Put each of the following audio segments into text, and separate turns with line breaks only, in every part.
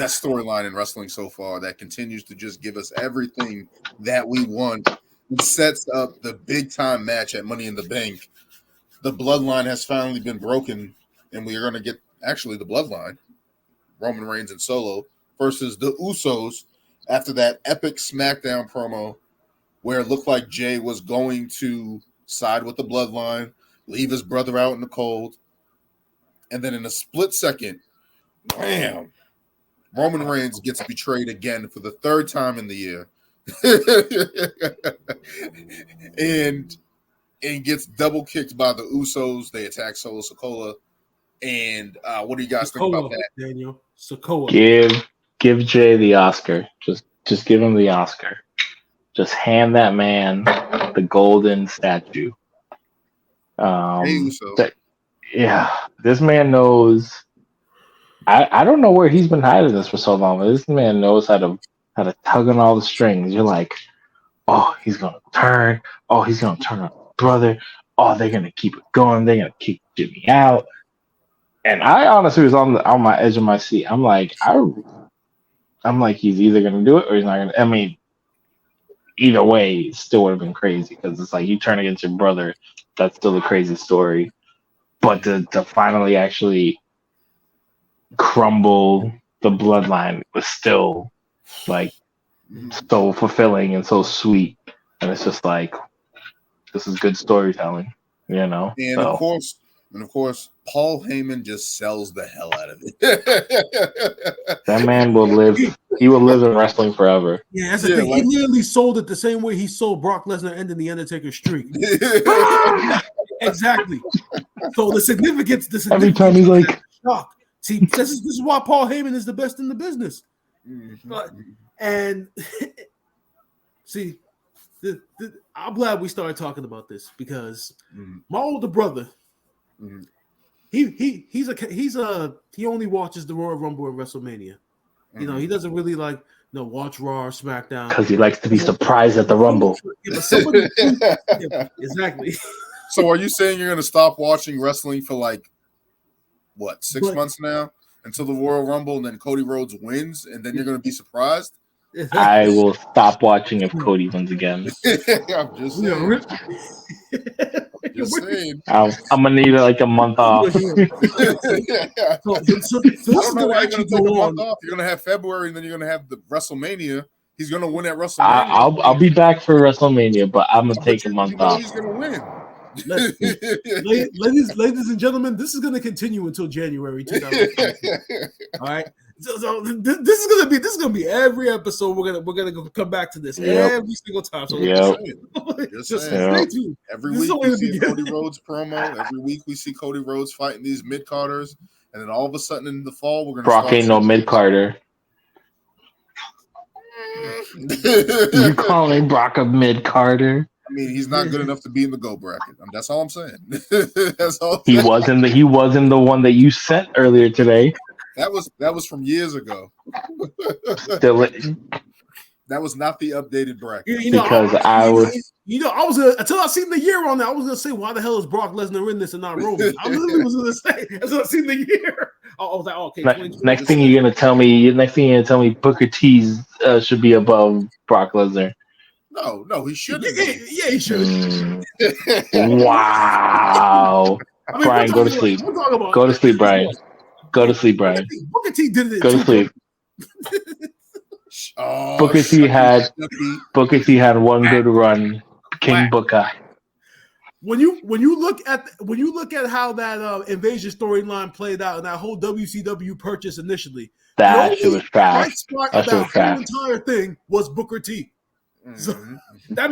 best storyline in wrestling so far that continues to just give us everything that we want. It sets up the big time match at Money in the Bank. The bloodline has finally been broken, and we are going to get actually the bloodline, Roman Reigns and Solo, versus the Usos after that epic Smackdown promo where it looked like Jey was going to side with the bloodline, leave his brother out in the cold, and then in a split second, bam, Roman Reigns gets betrayed again for the third time in the year. and gets double kicked by the Usos. They attack Solo Sikoa. And what do you guys think about that?
Daniel Sikoa.
Give Jey the Oscar. Just give him the Oscar. Just hand that man the golden statue. This man knows. I don't know where he's been hiding this for so long, but this man knows how to tug on all the strings. You're like, oh, he's gonna turn. Oh, he's gonna turn on his brother. Oh, they're gonna keep it going. They're gonna kick Jimmy out. And I honestly was on my edge of my seat. I'm like, he's either gonna do it or he's not gonna. I mean, either way, it still would have been crazy because it's like you turn against your brother. That's still a crazy story. But to finally actually crumble the bloodline was still like so fulfilling and so sweet. And it's just like, this is good storytelling, you know?
And
so.
of course, Paul Heyman just sells the hell out of it.
That man will live. He will live in wrestling forever.
Yeah, that's the thing. He literally sold it the same way he sold Brock Lesnar ending the Undertaker streak. Exactly. So the significance
every time he's like,
shock. See, this is why Paul Heyman is the best in the business. Mm-hmm. And see, I'm glad we started talking about this because my older brother, he only watches the Royal Rumble and WrestleMania. You know, he doesn't really watch Raw or SmackDown
because he likes to be surprised at the Rumble.
Exactly.
So, are you saying you're going to stop watching wrestling for 6 months now until the Royal Rumble, and then Cody Rhodes wins, and then you're going to be surprised?
I will stop watching if Cody wins again.
I'm just saying.
I'm gonna need a month off.
I don't know why you're gonna take a month off. You're gonna have February, and then you're gonna have the WrestleMania. He's gonna win at WrestleMania.
I'll be back for WrestleMania, but I'm gonna take a month off.
He's gonna win.
Ladies and gentlemen, this is going to continue until January 2020. All right, so this is going to be every episode. We're gonna come back to this every single time. So
just stay tuned. Every week we see a Cody Rhodes promo. Every week we see Cody Rhodes fighting these mid carders, and then all of a sudden in the fall we're gonna.
Brock ain't no mid carder. You calling Brock a mid carder?
I mean, he's not good enough to be in the GO bracket. That's all I'm saying. That's all.
He wasn't the one that you sent earlier today.
That was from years ago.
Still,
that was not the updated bracket.
Because I was
until I seen the year on that, I was gonna say, why the hell is Brock Lesnar in this and not Roman? I literally was gonna say until I seen the year. I was like, okay.
Next thing you're gonna tell me Booker T should be above Brock Lesnar.
No, he shouldn't.
Yeah, he should.
Wow. Brian, go to sleep. Go to sleep, Brian. Go to sleep, Brian.
Booker T did it.
Go to sleep. Booker T had one good run. King Booker.
When you look at how that Invasion storyline played out and that whole WCW purchase initially,
that shit was fast.
The entire thing was Booker T. So that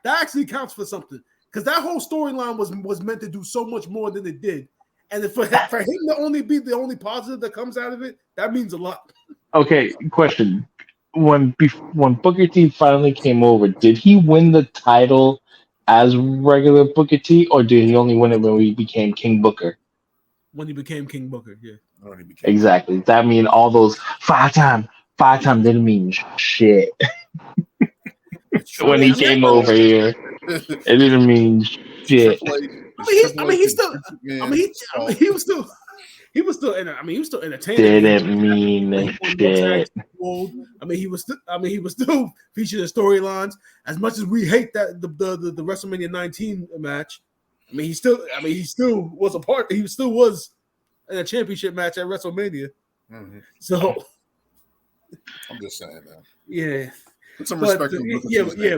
actually counts for something because that whole storyline was meant to do so much more than it did, and for him to only be the only positive that comes out of it, that means a lot.
Okay, question: when Booker T finally came over, did he win the title as regular Booker T, or did he only win it when we became King Booker?
When he became King Booker, yeah.
Exactly. That mean all those five time didn't mean shit. When he came over here, it didn't mean shit.
He he was still entertaining.
Didn't mean shit.
He was still featured in storylines. As much as we hate that the WrestleMania 19 match, he still was a part. He still was in a championship match at WrestleMania.
Mm-hmm.
So
I'm just saying, man.
Yeah.
Put some respect on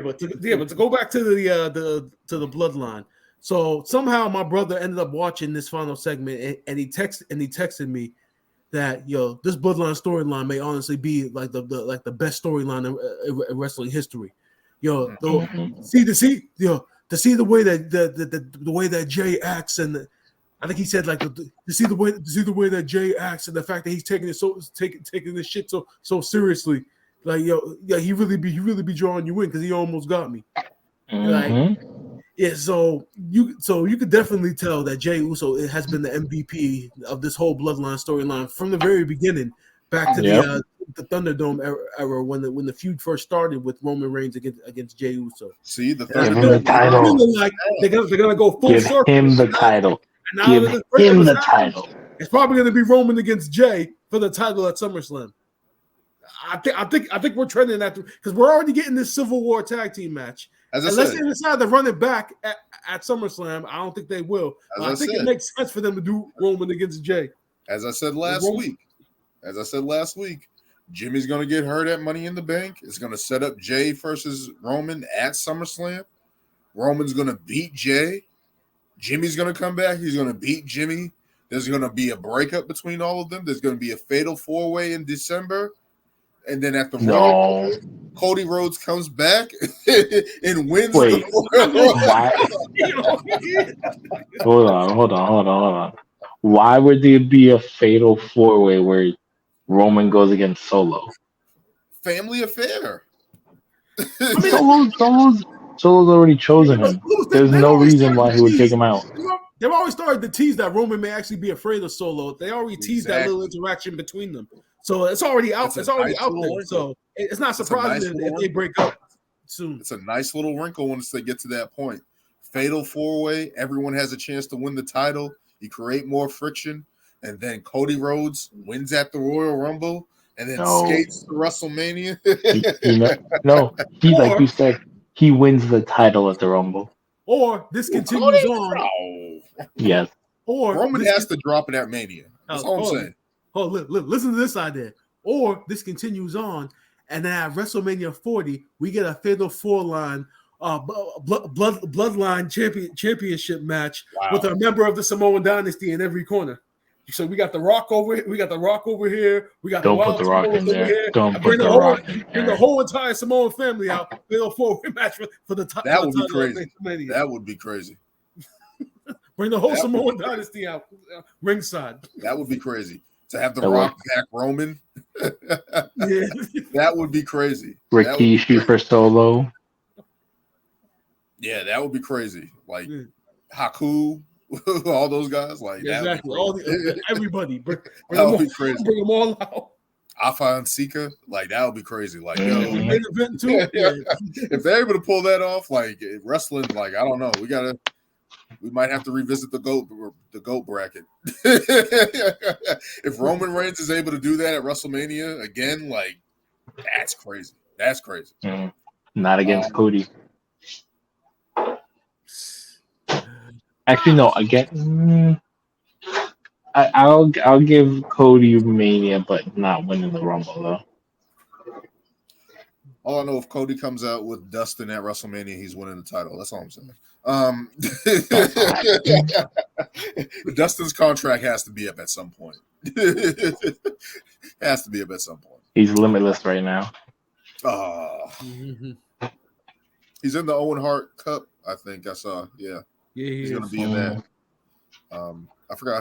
but to go back to the Bloodline. So somehow my brother ended up watching this final segment, and he texted me that this Bloodline storyline may honestly be like the best storyline in wrestling history. To see the way that the way that Jey acts, and I think he said like to see the way that Jey acts, and the fact that he's taking this shit so seriously. Like he really be drawing you in because he almost got me. So you could definitely tell that Jey Uso has been the MVP of this whole Bloodline storyline from the very beginning, back to the Thunderdome era when the feud first started with Roman Reigns against Jey Uso.
See the
title.
They're gonna go full circle.
Give him the title. Give him the title.
It's probably gonna be Roman against Jey for the title at SummerSlam. I think we're trending that because we're already getting this Civil War tag team match. Unless they decide to run it back at SummerSlam, I don't think they will. I think it makes sense for them to do Roman against Jey.
As I said last week, Jimmy's going to get hurt at Money in the Bank. It's going to set up Jey versus Roman at SummerSlam. Roman's going to beat Jey. Jimmy's going to come back. He's going to beat Jimmy. There's going to be a breakup between all of them. There's going to be a fatal four-way in December. And then at the Royal, Cody Rhodes comes back and wins.
Wait, hold on. Why would there be a fatal four-way where Roman goes against Solo?
Family affair.
Solo's already chosen him. There's no reason why he would take him out.
They've already started to tease that Roman may actually be afraid of Solo. They already teased that little interaction between them. So it's already out. It's already out there. So it's not surprising if they break up soon.
It's a nice little wrinkle once they get to that point. Fatal four-way. Everyone has a chance to win the title. You create more friction, and then Cody Rhodes wins at the Royal Rumble, and then skates to WrestleMania.
Like you said, he wins the title at the Rumble.
Or this continues on.
Yes.
Or
Roman has to drop it at Mania. That's all I'm saying.
Listen to this idea. Or this continues on, and then at WrestleMania 40, we get a fatal four-line bloodline championship match with a member of the Samoan dynasty in every corner. So we got the Rock over here. We got the Rock over here. We got
Don't put the Rock in there. Don't put the Rock in there.
Bring the whole entire Samoan family out. Fatal four-way match for the title.
That would be crazy. That would be crazy.
Bring the whole Samoan dynasty out ringside.
That would be crazy. To have the Rock back Roman. That would be crazy.
Rikishi for Solo.
Yeah, that would be crazy. Like Haku, all those guys. Like
exactly. Everybody.
That would be crazy.
Bring them all out.
Afa and Sika, like that would be crazy. Like,
main event too.
If they're able to pull that off, like wrestling, like I don't know, we might have to revisit the GOAT bracket. If Roman Reigns is able to do that at WrestleMania again, like that's crazy. That's crazy.
Not against Cody. Actually, no. Again, I'll give Cody Mania, but not winning the Rumble though.
All I know, if Cody comes out with Dustin at WrestleMania, he's winning the title. That's all I'm saying. Dustin's contract has to be up at some point. Has to be up at some point.
He's limitless right now.
He's in the Owen Hart Cup, I think I saw. Yeah, he's going to be in that. I forgot